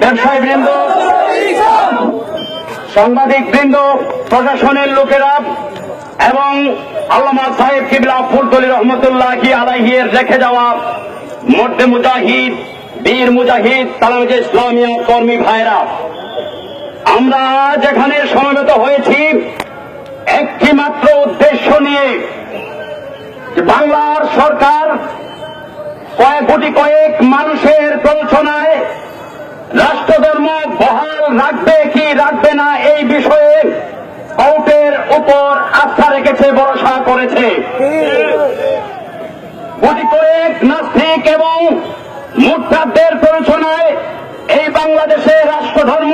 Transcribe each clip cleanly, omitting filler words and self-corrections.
ব্যবসায়ীবৃন্দ, সাংবাদিকবৃন্দ, প্রশাসনের লোকেরা এবং আল্লামা সাহেব কিবলা ফুলতলী রহমতুল্লাহি আলাইহির রেখে যাওয়া মর্দে মুজাহিদ, বীর মুজাহিদ, তালামে ইসলামিয়া কর্মী ভাইরা, আমরা যেখানে সমবেত হয়েছি একটি মাত্র উদ্দেশ্য নিয়ে, বাংলার সরকার কয়েক মানুষের প্ররোচনায় রাষ্ট্রধর্ম বহাল রাখবে কি রাখবে না এই বিষয়ে কোর্টের উপর আস্থা রেখেছে, ভরসা করেছে। কয়েক নাস্তিক এবং মুরতাদদের প্ররোচনায় এই বাংলাদেশে রাষ্ট্রধর্ম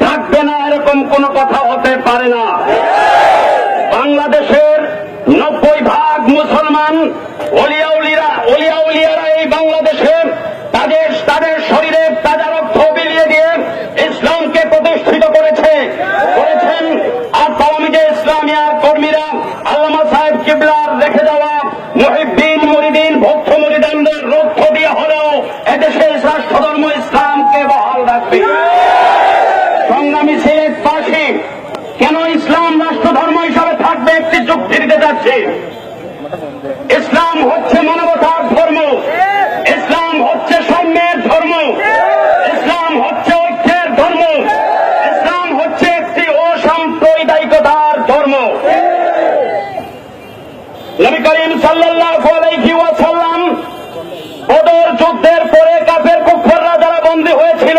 থাকবে না এরকম কোন কথা হতে পারে না। বাংলাদেশের 90% মুসলমান ওলিয়াউলিয়ারা এই বাংলাদেশে তাদের শরীরে তাজা রক্ত বিলিয়ে দিয়ে ইসলামকে প্রতিষ্ঠিত করেছেন। আর তাওহিদে ইসলামিয়া কর্মীরা আল্লামা সাহেব কিবলার রেখে যাওয়া মুহিদ্দিন, মুরিদিন, ভক্ত মুরিদানদের রক্ত দিয়ে হলেও এদেশের রাষ্ট্রধর্ম ইসলামকে বহাল রাখবে। সংগ্রামী সিলেটবাসী কেন ইসলাম রাষ্ট্রধর্ম হিসাবে থাকবে একটি যুক্তি দিতে যাচ্ছে। ইসলাম হচ্ছে মানবতার ধর্ম, ইসলাম হচ্ছে সাম্যের ধর্ম, ইসলাম হচ্ছে ঐক্যের ধর্ম, ইসলাম হচ্ছে একটি অসাম্প্রদায়িকতার ধর্ম। নবী করিম সাল্লাল্লাহু আলাইহি ওয়াসাল্লাম বদর যুদ্ধের পরে কাফের কুফাররা যারা বন্দী হয়েছিল,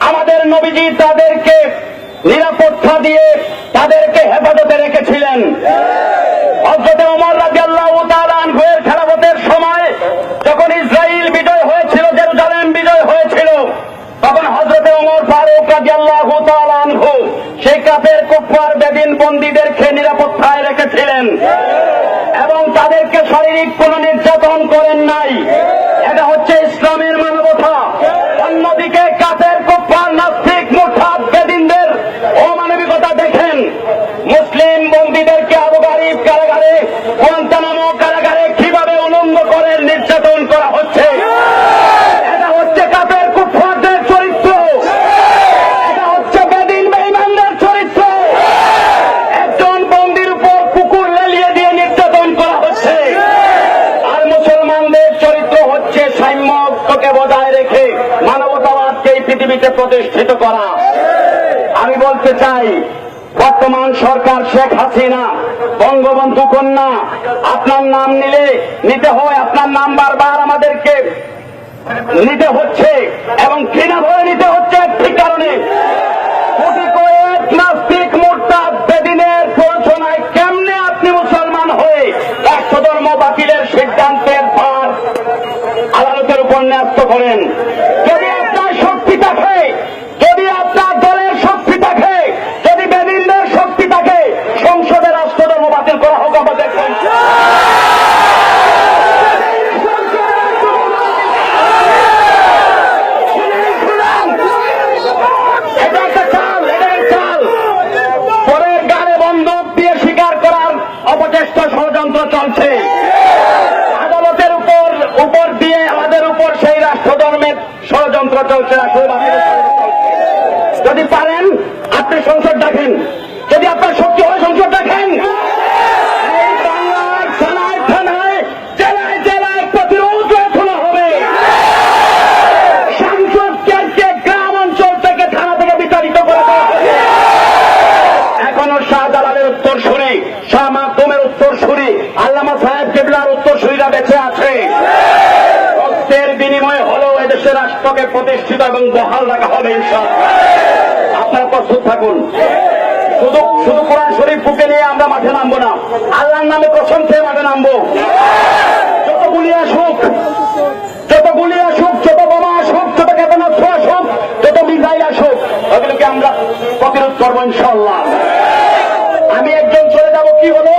আমাদের নবীজি তাদেরকে নিরাপত্তা দিয়ে তাদেরকে হেফাজতে রেখেছিলেন। হযরত ওমর রাদিয়াল্লাহু তাআলা আনহুর খেলাফতের সময় যখন ইসরাইল বিজয় হয়েছিল, জেরুজালেম বিজয় হয়েছিল, তখন হযরত ওমর ফারুক রাদিয়াল্লাহু তাআলা আনহু সেই কাফের কুফার বেদিন বন্দীদেরকে নিরাপত্তায় রেখেছিলেন এবং তাদেরকে শারীরিক কোন নির্যাতন করেন নাই। এটা হচ্ছে ইসলামের মানবতা। অন্যদিকে কাফের কুফার নাস্তিক মুরতাদ বেদিনদের অমানবিকতা দেখেন। মুসলিম বন্দীদেরকে আবু গারিব কারাগারে, গুয়ান্তানামো কারাগারে কিভাবে উলঙ্গ করে নির্যাতন করা হচ্ছে। এটা হচ্ছে কাফের কুফারদের চরিত্র, এটা হচ্ছে বেদিন বেঈমানদের চরিত্র। একজন বন্দীর উপর কুকুর লেলিয়ে দিয়ে নির্যাতন করা হচ্ছে। আর মুসলমানদের চরিত্র হচ্ছে সাম্যকে বজায় রেখে মানবতাবাদকে এই পৃথিবীতে প্রতিষ্ঠিত করা। আমি বলতে চাই, বর্তমান সরকার শেখ হাসিনা, বঙ্গবন্ধু কন্যা, আপনার নাম নিতে হয়, আপনার নাম বারবার আমাদেরকে নিতে হচ্ছে এবং ঘৃণা ধরে নিতে হচ্ছে একটি কারণে, কয়েক নাস্তিক মুরতাদ বেদিনের প্ররোচনায় কেমনে আপনি মুসলমান হয়ে রাষ্ট্রধর্ম বাতিলের সিদ্ধান্তের ভার আদালতের উপর ন্যস্ত করেন। যদি আপনার শক্তি থাকে, যদি আপনার দলের শক্তি থাকে, যদি বেদিনদের শক্তি থাকে, সংসদে রাষ্ট্রধর্ম বাতিল করা হোক। আমাদের এটা একটা চাল, এটাই চাল। পরের গানে বন্দুক দিয়ে স্বীকার করার অপচেষ্টা, ষড়যন্ত্র চলছে। আদালতের উপর দিয়ে আমাদের উপর সেই রাষ্ট্রধর্মের ষড়যন্ত্র চলছে। যদি পারেন আপনি সংসদ ডাকেন, যদি আপনার শক্তি হয় সংসদ ডাকেন। এই বাংলার থানায় থানায়, জেলায় জেলায় প্রতিরোধ খোলা হবে। সংসদকে গ্রাম অঞ্চল থেকে, থানা থেকে বিতাড়িত করা হবে। এখনো শাহজালালের উত্তর শুনি, শাহ মাকদুমের উত্তর শুনি, আল্লামা সাহেব কিবলার উত্তর শুনিরা বেঁচে আছে। রক্তের বিনিময়ে হলেও এদেশের রাষ্ট্রকে প্রতিষ্ঠিত এবং বহাল রাখা হবে ইনশাআল্লাহ। আপনারা প্রস্তুত থাকুন। শুধু কোরআন শরীফ বুকে নিয়ে আমরা মাঠে নামবো না, আল্লাহর নামে কসম খেয়ে মাঠে নামবো। যত গুলি আসুক, যত বোমা আসুক, যত ক্ষেপণাস্ত্র আসুক, যত মিসাইল আসুক, ওগুলোকে আমরা প্রতিরোধ করবো ইনশাআল্লাহ। আমি একজন চলে যাব, কি হলো,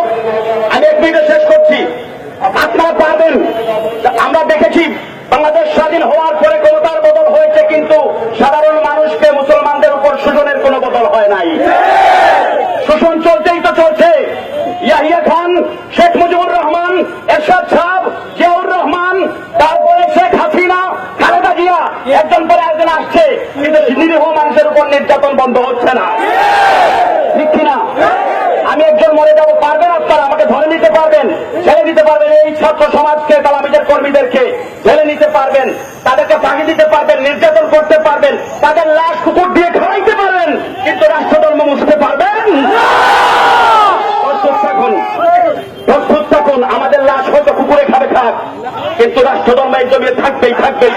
আমি 1 মিনিটে শেষ করছি। আপনারা পারবেন। আমরা দেখেছি বাংলাদেশ স্বাধীন হওয়ার পরে ক্ষমতার বদল হয়েছে, কিন্তু সাধারণ মানুষকে, মুসলমানদের উপর শোষণের কোনো বদল হয় নাই। শোষণ চলতেই তো চলছে। ইয়াহিয়া খান, শেখ মুজিবুর রহমান, এরশাদ সাহেব, জিয়াউর রহমান, তারপরে শেখ হাসিনা, একজন পরে একজন আসছে, কিন্তু নিরীহ মানুষের উপর নির্যাতন বন্ধ হচ্ছে না, ঠিক কিনা? আমি একজন মরে যাব, পারবেন আপনারা আমাকে ধরে নিতে পারবেন, ছেড়ে দিতে পারবেন, এই ছাত্র সমাজকে, তালামিদের কর্মীদেরকে ছেড়ে নিতে পারবেন, তাদেরকে ফাঁকি দিতে পারবেন, নির্যাতন করতে পারবেন, তাদের লাশ কুকুর দিয়ে খাওয়াইতে পারবেন, কিন্তু রাষ্ট্রধর্ম মুছতে পারবেন? প্রস্তুত থাকুন, প্রস্তুত থাকুন। আমাদের লাশ হয়তো কুকুরে খাবে খাক, কিন্তু রাষ্ট্রধর্ম এই জমিয়ে থাকবেই থাকবেই।